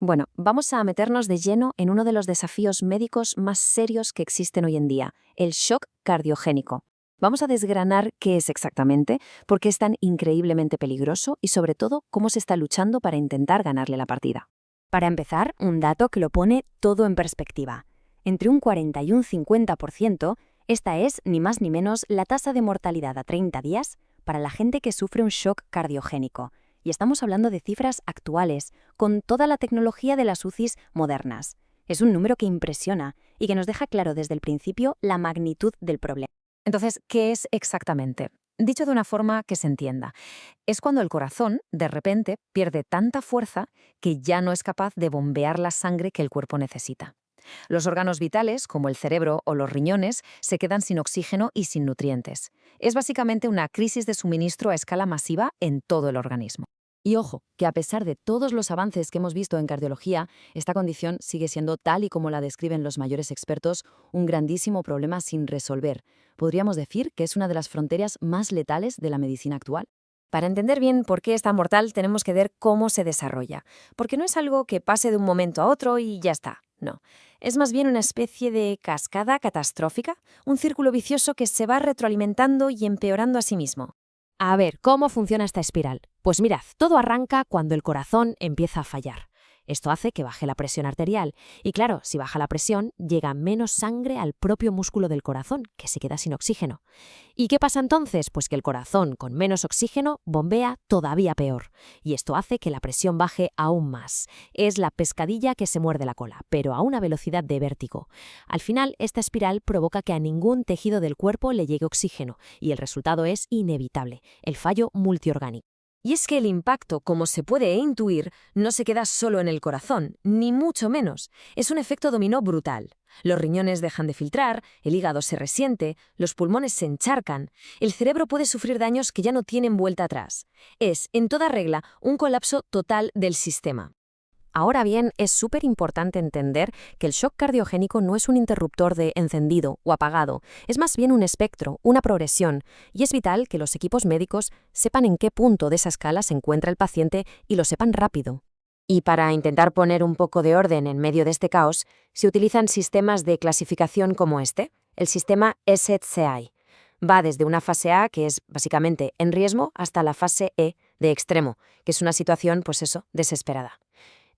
Bueno, vamos a meternos de lleno en uno de los desafíos médicos más serios que existen hoy en día, el shock cardiogénico. Vamos a desgranar qué es exactamente, por qué es tan increíblemente peligroso y sobre todo cómo se está luchando para intentar ganarle la partida. Para empezar, un dato que lo pone todo en perspectiva. Entre un 40 y un 50%, esta es, ni más ni menos, la tasa de mortalidad a 30 días para la gente que sufre un shock cardiogénico. Y estamos hablando de cifras actuales, con toda la tecnología de las UCIs modernas. Es un número que impresiona y que nos deja claro desde el principio la magnitud del problema. Entonces, ¿qué es exactamente? Dicho de una forma que se entienda, es cuando el corazón, de repente, pierde tanta fuerza que ya no es capaz de bombear la sangre que el cuerpo necesita. Los órganos vitales, como el cerebro o los riñones, se quedan sin oxígeno y sin nutrientes. Es básicamente una crisis de suministro a escala masiva en todo el organismo. Y ojo, que a pesar de todos los avances que hemos visto en cardiología, esta condición sigue siendo, tal y como la describen los mayores expertos, un grandísimo problema sin resolver. Podríamos decir que es una de las fronteras más letales de la medicina actual. Para entender bien por qué es tan mortal, tenemos que ver cómo se desarrolla, porque no es algo que pase de un momento a otro y ya está, no. Es más bien una especie de cascada catastrófica, un círculo vicioso que se va retroalimentando y empeorando a sí mismo. A ver, ¿cómo funciona esta espiral? Pues mirad, todo arranca cuando el corazón empieza a fallar. Esto hace que baje la presión arterial. Y claro, si baja la presión, llega menos sangre al propio músculo del corazón, que se queda sin oxígeno. ¿Y qué pasa entonces? Pues que el corazón, con menos oxígeno, bombea todavía peor. Y esto hace que la presión baje aún más. Es la pescadilla que se muerde la cola, pero a una velocidad de vértigo. Al final, esta espiral provoca que a ningún tejido del cuerpo le llegue oxígeno, y el resultado es inevitable, el fallo multiorgánico. Y es que el impacto, como se puede intuir, no se queda solo en el corazón, ni mucho menos. Es un efecto dominó brutal. Los riñones dejan de filtrar, el hígado se resiente, los pulmones se encharcan, el cerebro puede sufrir daños que ya no tienen vuelta atrás. Es, en toda regla, un colapso total del sistema. Ahora bien, es súper importante entender que el shock cardiogénico no es un interruptor de encendido o apagado, es más bien un espectro, una progresión, y es vital que los equipos médicos sepan en qué punto de esa escala se encuentra el paciente y lo sepan rápido. Y para intentar poner un poco de orden en medio de este caos, se utilizan sistemas de clasificación como este, el sistema SETCI. Va desde una fase A, que es básicamente en riesgo, hasta la fase E, de extremo, que es una situación, pues eso, desesperada.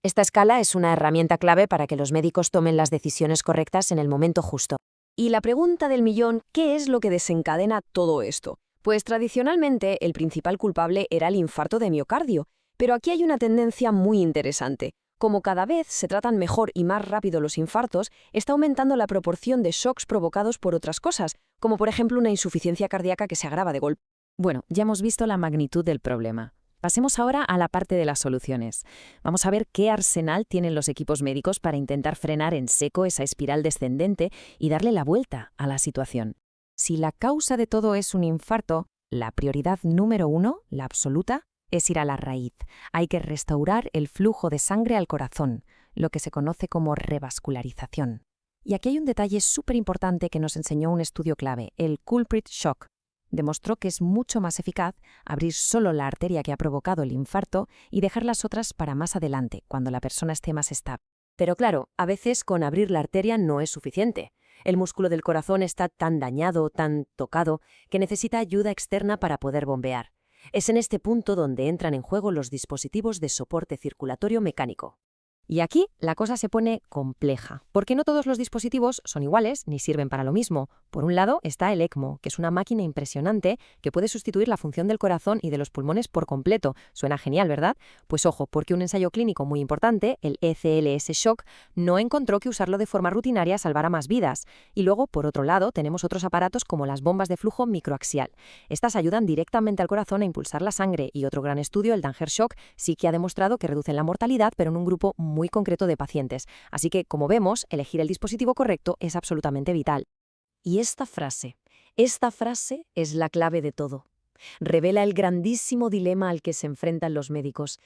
Esta escala es una herramienta clave para que los médicos tomen las decisiones correctas en el momento justo. Y la pregunta del millón, ¿qué es lo que desencadena todo esto? Pues tradicionalmente el principal culpable era el infarto de miocardio, pero aquí hay una tendencia muy interesante. Como cada vez se tratan mejor y más rápido los infartos, está aumentando la proporción de shocks provocados por otras cosas, como por ejemplo una insuficiencia cardíaca que se agrava de golpe. Bueno, ya hemos visto la magnitud del problema. Pasemos ahora a la parte de las soluciones. Vamos a ver qué arsenal tienen los equipos médicos para intentar frenar en seco esa espiral descendente y darle la vuelta a la situación. Si la causa de todo es un infarto, la prioridad número 1, la absoluta, es ir a la raíz. Hay que restaurar el flujo de sangre al corazón, lo que se conoce como revascularización. Y aquí hay un detalle súper importante que nos enseñó un estudio clave, el culprit shock. Demostró que es mucho más eficaz abrir solo la arteria que ha provocado el infarto y dejar las otras para más adelante, cuando la persona esté más estable. Pero claro, a veces con abrir la arteria no es suficiente. El músculo del corazón está tan dañado, tan tocado, que necesita ayuda externa para poder bombear. Es en este punto donde entran en juego los dispositivos de soporte circulatorio mecánico. Y aquí la cosa se pone compleja, porque no todos los dispositivos son iguales ni sirven para lo mismo. Por un lado está el ECMO, que es una máquina impresionante que puede sustituir la función del corazón y de los pulmones por completo. Suena genial, ¿verdad? Pues ojo, porque un ensayo clínico muy importante, el ECLS Shock, no encontró que usarlo de forma rutinaria salvara más vidas. Y luego, por otro lado, tenemos otros aparatos como las bombas de flujo microaxial. Estas ayudan directamente al corazón a impulsar la sangre y otro gran estudio, el Danger Shock, sí que ha demostrado que reducen la mortalidad, pero en un grupo muy concreto de pacientes. Así que, como vemos, elegir el dispositivo correcto es absolutamente vital. Y esta frase es la clave de todo. Revela el grandísimo dilema al que se enfrentan los médicos.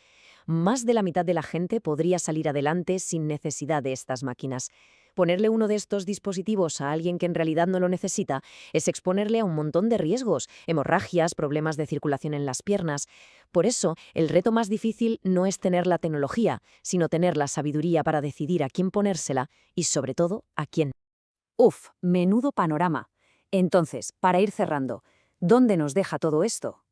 Más de la mitad de la gente podría salir adelante sin necesidad de estas máquinas. Ponerle uno de estos dispositivos a alguien que en realidad no lo necesita es exponerle a un montón de riesgos, hemorragias, problemas de circulación en las piernas. Por eso, el reto más difícil no es tener la tecnología, sino tener la sabiduría para decidir a quién ponérsela y, sobre todo, a quién. Uf, menudo panorama. Entonces, para ir cerrando, ¿dónde nos deja todo esto?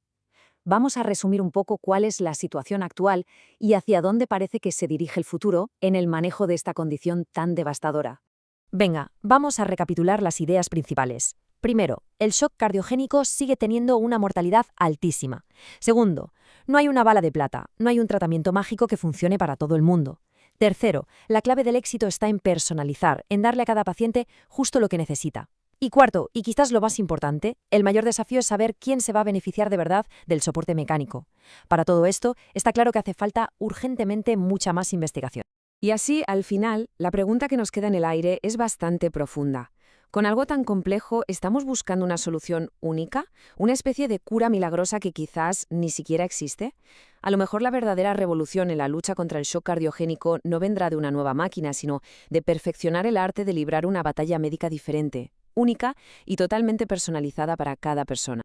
Vamos a resumir un poco cuál es la situación actual y hacia dónde parece que se dirige el futuro en el manejo de esta condición tan devastadora. Venga, vamos a recapitular las ideas principales. Primero, el shock cardiogénico sigue teniendo una mortalidad altísima. Segundo, no hay una bala de plata, no hay un tratamiento mágico que funcione para todo el mundo. Tercero, la clave del éxito está en personalizar, en darle a cada paciente justo lo que necesita. Y cuarto, y quizás lo más importante, el mayor desafío es saber quién se va a beneficiar de verdad del soporte mecánico. Para todo esto, está claro que hace falta urgentemente mucha más investigación. Y así, al final, la pregunta que nos queda en el aire es bastante profunda. Con algo tan complejo, ¿estamos buscando una solución única? ¿Una especie de cura milagrosa que quizás ni siquiera existe? A lo mejor la verdadera revolución en la lucha contra el shock cardiogénico no vendrá de una nueva máquina, sino de perfeccionar el arte de librar una batalla médica diferente, única y totalmente personalizada para cada persona.